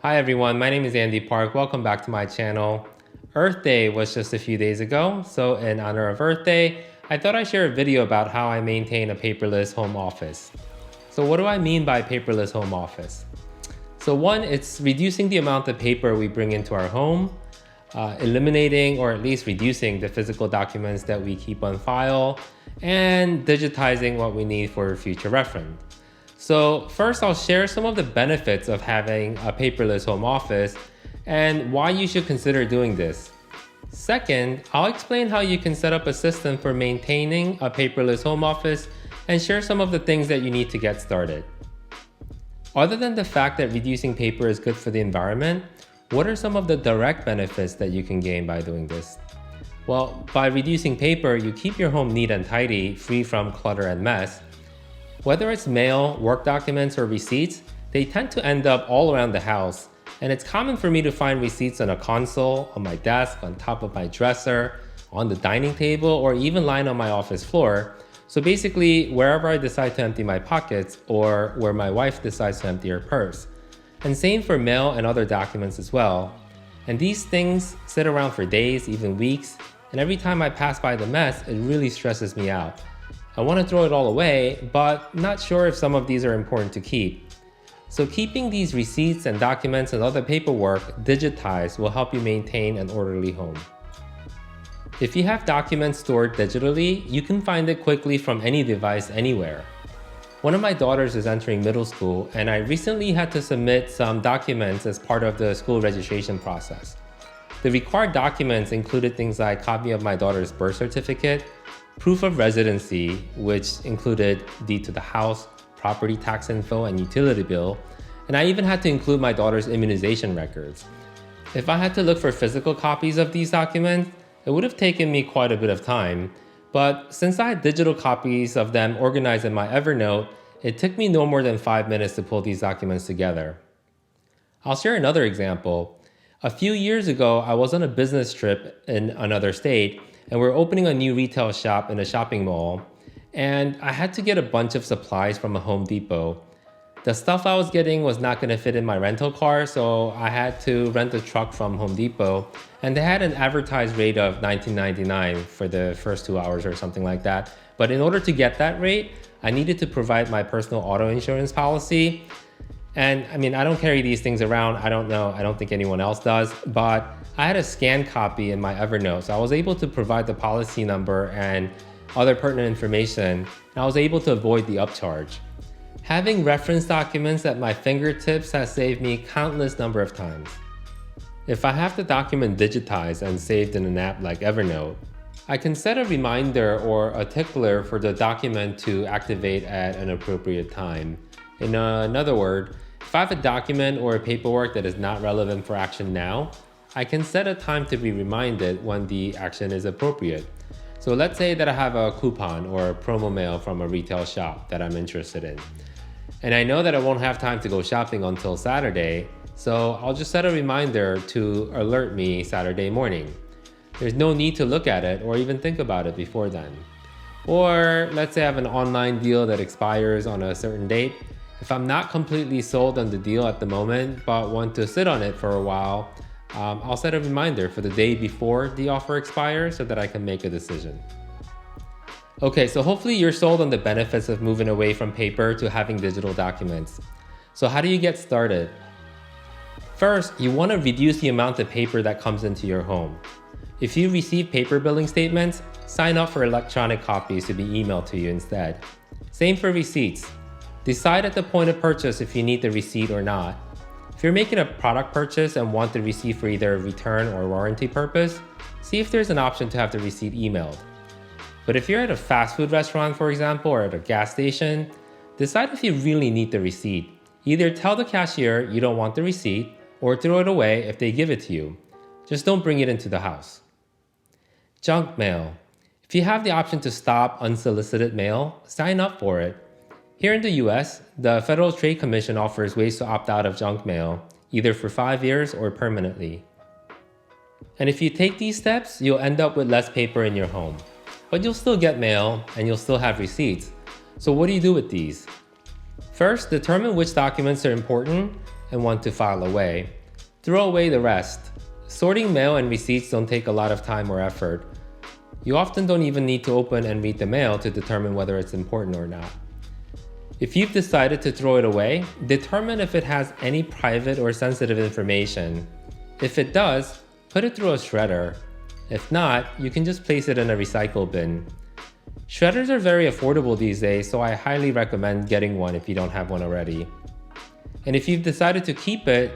Hi everyone, my name is Andy Park. Welcome back to my channel. Earth Day was just a few days ago, so in honor of Earth Day, I thought I'd share a video about how I maintain a paperless home office. So what do I mean by paperless home office? So one, it's reducing the amount of paper we bring into our home, eliminating or at least reducing the physical documents that we keep on file, and digitizing what we need for future reference. So first, I'll share some of the benefits of having a paperless home office and why you should consider doing this. Second, I'll explain how you can set up a system for maintaining a paperless home office and share some of the things that you need to get started. Other than the fact that reducing paper is good for the environment, what are some of the direct benefits that you can gain by doing this? Well, by reducing paper, you keep your home neat and tidy, free from clutter and mess. Whether it's mail, work documents, or receipts, they tend to end up all around the house, and it's common for me to find receipts on a console, on my desk, on top of my dresser, on the dining table, or even lying on my office floor. So basically, wherever I decide to empty my pockets, or where my wife decides to empty her purse. And same for mail and other documents as well. And these things sit around for days, even weeks, and every time I pass by the mess, it really stresses me out. I want to throw it all away, but not sure if some of these are important to keep. So keeping these receipts and documents and other paperwork digitized will help you maintain an orderly home. If you have documents stored digitally, you can find it quickly from any device anywhere. One of my daughters is entering middle school, and I recently had to submit some documents as part of the school registration process. The required documents included things like a copy of my daughter's birth certificate, proof of residency, which included deed to the house, property tax info, and utility bill, and I even had to include my daughter's immunization records. If I had to look for physical copies of these documents, it would have taken me quite a bit of time, but since I had digital copies of them organized in my Evernote, it took me no more than 5 minutes to pull these documents together. I'll share another example. A few years ago, I was on a business trip in another state, and we're opening a new retail shop in a shopping mall, and I had to get a bunch of supplies from a Home Depot. The stuff I was getting was not going to fit in my rental car, so I had to rent a truck from Home Depot, and they had an advertised rate of $19.99 for the first 2 hours or something like that. But in order to get that rate, I needed to provide my personal auto insurance policy. And I don't carry these things around. I don't think anyone else does, but I had a scanned copy in my Evernote, so I was able to provide the policy number and other pertinent information, and I was able to avoid the upcharge. Having reference documents at my fingertips has saved me countless number of times. If I have the document digitized and saved in an app like Evernote, I can set a reminder or a tickler for the document to activate at an appropriate time. In another word, if I have a document or a paperwork that is not relevant for action now, I can set a time to be reminded when the action is appropriate. So let's say that I have a coupon or a promo mail from a retail shop that I'm interested in. And I know that I won't have time to go shopping until Saturday, so I'll just set a reminder to alert me Saturday morning. There's no need to look at it or even think about it before then. Or let's say I have an online deal that expires on a certain date. If I'm not completely sold on the deal at the moment, but want to sit on it for a while, I'll set a reminder for the day before the offer expires so that I can make a decision. Okay, so hopefully you're sold on the benefits of moving away from paper to having digital documents. So how do you get started? First, you want to reduce the amount of paper that comes into your home. If you receive paper billing statements, sign up for electronic copies to be emailed to you instead. Same for receipts. Decide at the point of purchase if you need the receipt or not. If you're making a product purchase and want the receipt for either a return or warranty purpose, see if there's an option to have the receipt emailed. But if you're at a fast food restaurant, for example, or at a gas station, decide if you really need the receipt. Either tell the cashier you don't want the receipt or throw it away if they give it to you. Just don't bring it into the house. Junk mail. If you have the option to stop unsolicited mail, sign up for it. Here in the US, the Federal Trade Commission offers ways to opt out of junk mail, either for 5 years or permanently. And if you take these steps, you'll end up with less paper in your home. But you'll still get mail and you'll still have receipts. So what do you do with these? First, determine which documents are important and one to file away. Throw away the rest. Sorting mail and receipts don't take a lot of time or effort. You often don't even need to open and read the mail to determine whether it's important or not. If you've decided to throw it away, determine if it has any private or sensitive information. If it does, put it through a shredder. If not, you can just place it in a recycle bin. Shredders are very affordable these days, so I highly recommend getting one if you don't have one already. And if you've decided to keep it,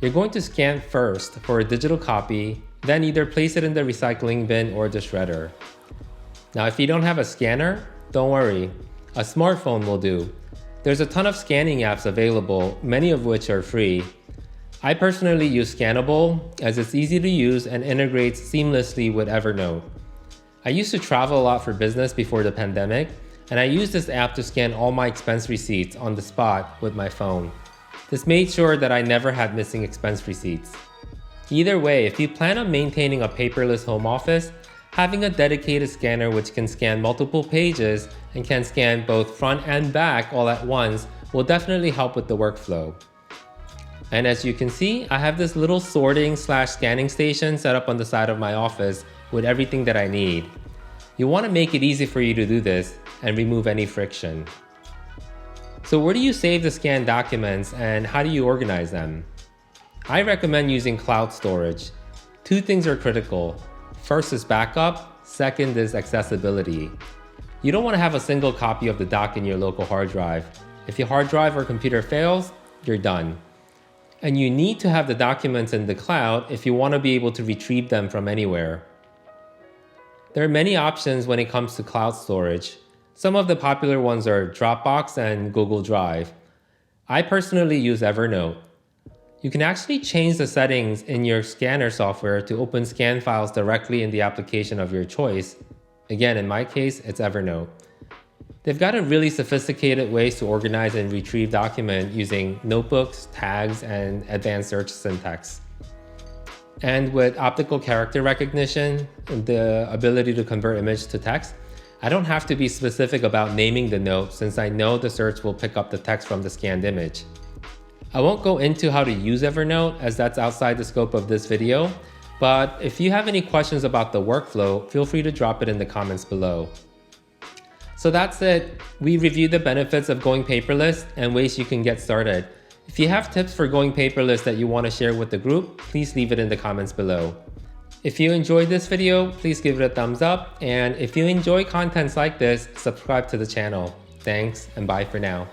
you're going to scan first for a digital copy, then either place it in the recycling bin or the shredder. Now, if you don't have a scanner, don't worry. A smartphone will do. There's a ton of scanning apps available, many of which are free. I personally use Scannable as it's easy to use and integrates seamlessly with Evernote. I used to travel a lot for business before the pandemic, and I used this app to scan all my expense receipts on the spot with my phone. This made sure that I never had missing expense receipts. Either way, if you plan on maintaining a paperless home office, having a dedicated scanner which can scan multiple pages and can scan both front and back all at once will definitely help with the workflow. And as you can see, I have this little sorting/scanning station set up on the side of my office with everything that I need. You want to make it easy for you to do this and remove any friction. So where do you save the scanned documents and how do you organize them? I recommend using cloud storage. Two things are critical. First is backup, second is accessibility. You don't want to have a single copy of the doc in your local hard drive. If your hard drive or computer fails, you're done. And you need to have the documents in the cloud if you want to be able to retrieve them from anywhere. There are many options when it comes to cloud storage. Some of the popular ones are Dropbox and Google Drive. I personally use Evernote. You can actually change the settings in your scanner software to open scan files directly in the application of your choice. Again, in my case, it's Evernote. They've got a really sophisticated ways to organize and retrieve documents using notebooks, tags, and advanced search syntax. And with optical character recognition, the ability to convert image to text, I don't have to be specific about naming the note since I know the search will pick up the text from the scanned image. I won't go into how to use Evernote as that's outside the scope of this video, but if you have any questions about the workflow, feel free to drop it in the comments below. So that's it. We reviewed the benefits of going paperless and ways you can get started. If you have tips for going paperless that you want to share with the group, please leave it in the comments below. If you enjoyed this video, please give it a thumbs up, and if you enjoy contents like this, subscribe to the channel. Thanks, and bye for now.